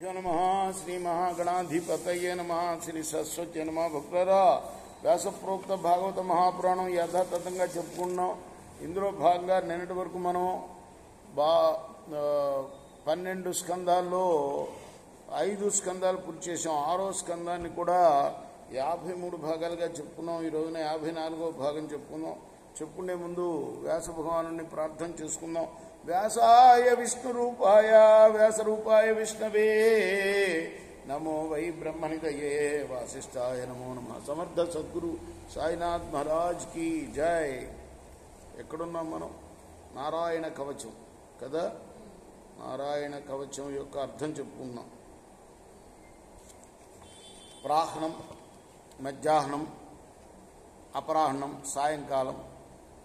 नमः श्री महागणाधिपतये नमः श्री सरस्वती नमः भक्तरा व्यासप्रोक्त भागवत महापुराणం యథాతథంగా చెప్పుకున్నాం. ఇందులో భాగంగా నిన్నటి వరకు మనం 12 స్కందాల్లో 5 స్కందాలు పూర్తి చేసాం. 6వ స్కందాన్ని కూడా 53 భాగాలుగా చెప్పుకున్నాం. ఈ రోజున 54వ భాగం చెప్పుకున్నాం. చెప్పుకునే ముందు వ్యాస భగవానుని ప్రార్థన చేసుకుందాం. వ్యాసాయ విష్ణురూపాయ వ్యాసరూపాయ విష్ణవే నమో వై బ్రహ్మనిదయే వాసిష్ఠాయ నమో నమః. సమర్థ సద్గురు సాయినాథ్ మహారాజ్ కి జై. ఎక్కడున్నాం మనం? నారాయణ కవచం కదా. నారాయణ కవచం యొక్క అర్థం చెప్పుకున్నాం. ప్రాహ్నం, మధ్యాహ్నం, అపరాహ్నం సాయంకాలం,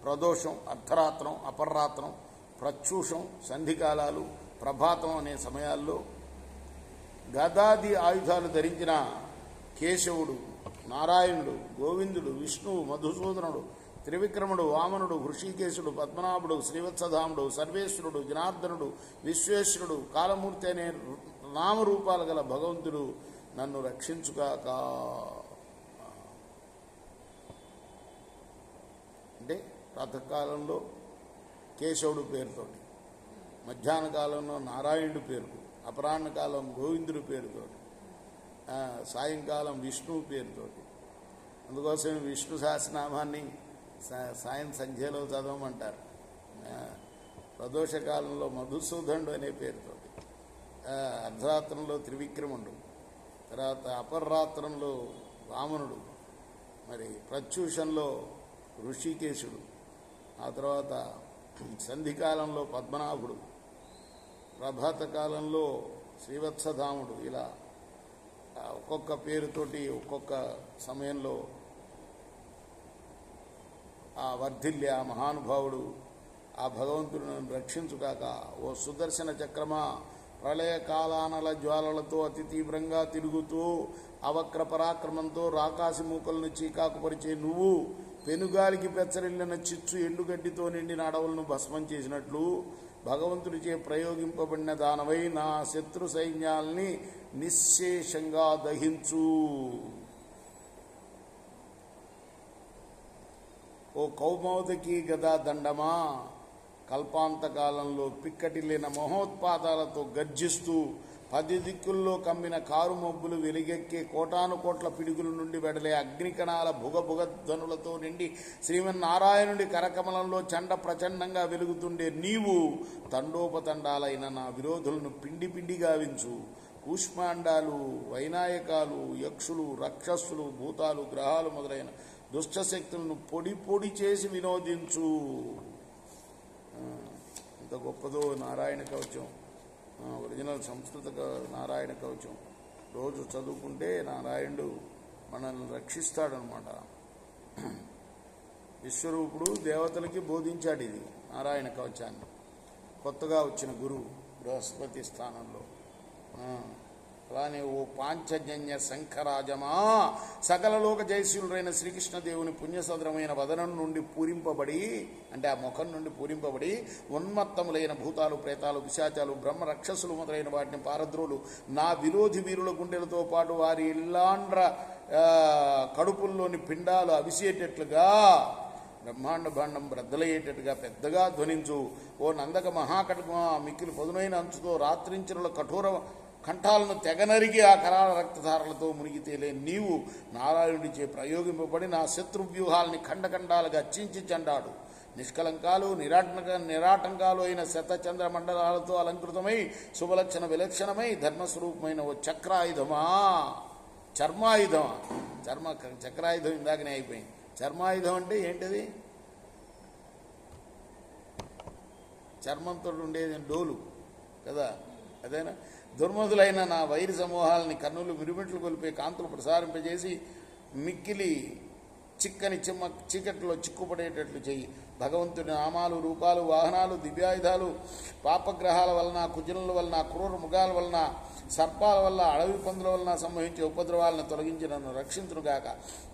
ప్రదోషం అర్ధరాత్రం, అపర్రాత్రం, ప్రత్యూషం సంధికాలాలు, ప్రభాతం అనే సమయాల్లో గదాది ఆయుధాలు ధరించిన కేశవుడు, నారాయణుడు, గోవిందుడు, విష్ణువు, మధుసూదనుడు, త్రివిక్రముడు, వామనుడు, హృషికేశుడు, పద్మనాభుడు, శ్రీవత్సధాముడు, సర్వేశ్వరుడు, జనార్దనుడు, విశ్వేశ్వరుడు, కాలమూర్తి అనే నామరూపాలు గల భగవంతుడు నన్ను రక్షించుగాక. అంటే ప్రాతకాలంలో కేశవుడు పేరుతోటి, మధ్యాహ్న కాలంలో నారాయణుడి పేరుతో, అపరాహ్న కాలం గోవిందుడి పేరుతోటి, సాయంకాలం విష్ణువు పేరుతోటి. అందుకోసం విష్ణు సహస్రనామాన్ని సాయం సంధ్యలో చదవమంటారు. ప్రదోషకాలంలో మధుసూదనుడు అనే పేరుతోటి, అర్ధరాత్రంలో త్రివిక్రముడు, తర్వాత అపర్రాత్రంలో వామనుడు, మరి ప్రత్యూషంలో ఋషికేశుడు, ఆ తర్వాత సంధికాలంలో పద్మనాభుడు, ప్రభాత కాలంలో శ్రీవత్సధాముడు. ఇలా ఒక్కొక్క పేరుతోటి ఒక్కొక్క సమయంలో ఆ వర్ధిల్య ఆ మహానుభావుడు ఆ భగవంతుడు నన్ను రక్షించుగాక. ఓ సుదర్శన చక్రమా, ప్రళయకాలానల జ్వాలలతో అతి తీవ్రంగా తిరుగుతూ అవక్ర పరాక్రమంతో రాకాసి మూకలను చీకాకుపరిచే నువ్వు పెనుగాలికి పెచ్చరిల్లిన చిచ్చు ఎండుగడ్డితో నిండిన అడవులను భస్మం చేసినట్లు భగవంతుడిచే ప్రయోగింపబడిన దానవై నా శత్రు సైన్యాల్ని నిశ్శేషంగా దహించు. ఓ కౌమోదకి గదా దండమా, కల్పాంతకాలంలో పిక్కటిల్లిన మహోత్పాతాలతో గర్జిస్తూ 10 దిక్కుల్లో కమ్మిన కారు మబ్బులు వెలిగెక్కే కోటాను కోట్ల పిడుగుల నుండి వెడలే అగ్నికణాల భుగభుగ ధ్వనులతో నిండి శ్రీమన్నారాయణుడి కరకమలంలో చండ ప్రచండంగా వెలుగుతుండే నీవు తండోపతండాలైన నా విరోధులను పిండి పిండి గావించు. కూష్మాండాలు, వైనాయకాలు, యక్షులు, రాక్షసులు, భూతాలు, గ్రహాలు మొదలైన దుష్టశక్తులను పొడి పొడి చేసి వినోదించు. ఎంత గొప్పదో నారాయణ కవచం. ఒరిజినల్ సంస్కృత నారాయణ కవచం. రోజు చదువుకుంటే నారాయణుడు మనల్ని రక్షిస్తాడనమాట. విశ్వరూపుడు దేవతలకి బోధించాడు ఇది నారాయణ కవచాన్ని. కొత్తగా వచ్చిన గురువు బృహస్పతి స్థానంలో. అలానే ఓ పాంచజన్య శంఖరాజమా, సకల లోక జయశీలుడైన శ్రీకృష్ణదేవుని పుణ్యసదరమైన వదనం నుండి పూరింపబడి, అంటే ఆ ముఖం నుండి పూరింపబడి ఉన్మత్తములైన భూతాలు, ప్రేతాలు, పిశాచాలు, బ్రహ్మ రక్షసులు మొదలైన వాటిని పారద్రోలు నా విరోధి వీరుల గుండెలతో పాటు వారి ఇల్లాండ్ర కడుపుల్లోని పిండాలు అవిసేటట్లుగా బ్రహ్మాండ భాండం బ్రద్దలయ్యేటట్టుగా పెద్దగా ధ్వనించు. ఓ నందక మహాకటకమా, మిక్కిలి పదునైన అంచుతో రాత్రించరుల కఠోర కంఠాలను తెగనరిగి ఆ కరాల రక్తధారలతో మునిగి తేలే నీవు నారాయణుడిచే ప్రయోగింపబడి నా శత్రువ్యూహాల్ని ఖండఖండాలుగా చించి చండాడు. నిష్కలంకాలు, నిరాటంకాలు అయిన శతచంద్ర మండలాలతో అలంకృతమై శుభలక్షణ విలక్షణమై ధర్మస్వరూపమైన ఓ చక్రాయుధమా, చర్మాయుధమా. చక్రాయుధం ఇందాకనే అయిపోయింది. చర్మాయుధం అంటే ఏంటిది? చర్మంతో ఉండేది డోలు కదా, అదేనా? దుర్మధులైన నా వైరి సమూహాలని కన్నులు మిరుమిట్లు కొలిపే కాంతులు ప్రసారింపజేసి మిక్కిలి చిక్కని చీకట్లో చిక్కుపడేటట్లు చెయ్యి. భగవంతుని నామాలు, రూపాలు, వాహనాలు, దివ్యాయుధాలు, పాపగ్రహాల వలన, కుజనుల వలన, క్రూర మృగాల వలన సర్పాల వల్ల అడవి పందుల వలన సంభవించే ఉపద్రవాలను తొలగించి నన్ను రక్షించునుగాక.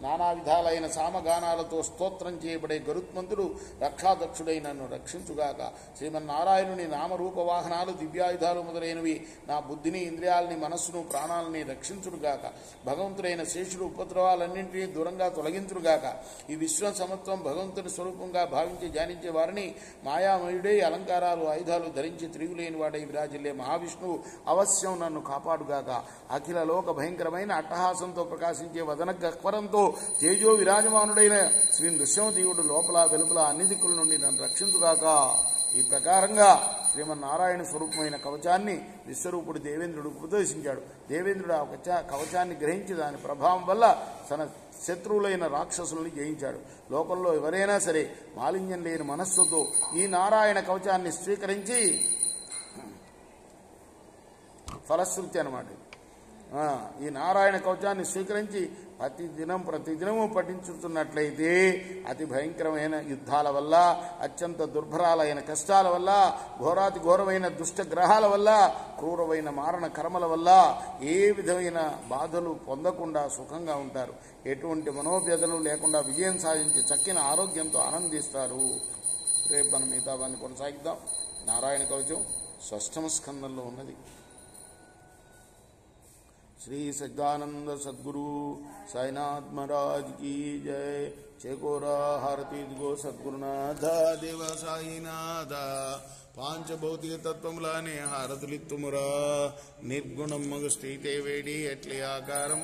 నానా విధాలైన సామగానాలతో స్తోత్రం చేయబడే గరుత్మంతుడు రక్షాదక్షుడై నన్ను రక్షించుగాక. శ్రీమన్నారాయణుని నామరూప వాహనాలు దివ్యాయుధాలు మొదలైనవి నా బుద్ధిని, ఇంద్రియాలని, మనస్సును, ప్రాణాలని రక్షించునుగాక. భగవంతుడైన శేషుడు ఉపద్రవాలన్నింటినీ దూరంగా తొలగించునుగాక. ఈ విశ్వం సమత్వం భగవంతుని స్వరూపంగా భావించి ధ్యానించే వారిని మాయామయుడై అలంకారాలు, ఆయుధాలు ధరించి తిరుగులేని వాడై విరాజిల్లే మహావిష్ణువు అవశ్యం నన్ను కాపాడుగాక. అఖిల లోక భయంకరమైన అట్టహాసంతో ప్రకాశించే వదన గహ్వరంతో తేజో విరాజమానుడైన శ్రీ నృసింహదేవుడు లోపల వెలుపల అన్ని దిక్కుల నుండి నన్ను రక్షించుగాక. ఈ ప్రకారంగా శ్రీమన్నారాయణ స్వరూపమైన కవచాన్ని విశ్వరూపుడు దేవేంద్రుడు ఉపదేశించాడు. దేవేంద్రుడు ఆ కవచాన్ని గ్రహించి దాని ప్రభావం వల్ల తన శత్రువులైన రాక్షసుల్ని జయించాడు. లోకంలో ఎవరైనా సరే మాలిన్యం లేని మనస్సుతో ఈ నారాయణ కవచాన్ని స్వీకరించి, ఫలశ్రుతి అన్నమాట, ఈ నారాయణ కవచాన్ని స్వీకరించి ప్రతిదినము పఠించుతున్నట్లయితే అతి భయంకరమైన యుద్ధాల వల్ల, అత్యంత దుర్భరాలైన కష్టాల వల్ల, ఘోరాతి ఘోరమైన దుష్ట గ్రహాల వల్ల, క్రూరమైన మారణ కర్మల వల్ల ఏ విధమైన బాధలు పొందకుండా సుఖంగా ఉంటారు. ఎటువంటి మనోవ్యధలు లేకుండా విజయం సాధించి చక్కిన ఆరోగ్యంతో ఆనందిస్తారు. రేపు మనం మిగతా వాన్ని కొనసాగిద్దాం. నారాయణ కవచం షష్ఠమ స్కందంలో ఉన్నది. श्री सच्चिदानंद सद्गुरु साईनाथ महाराज की जय. चेकोरा हारती गो सद्गुरुनाथ देव साईनाथ. पांचभौतिक तत्वमुलाने हारतुलित्तुमुरा निर्गुणं मग स्थिते वेडी एट्ले आकारं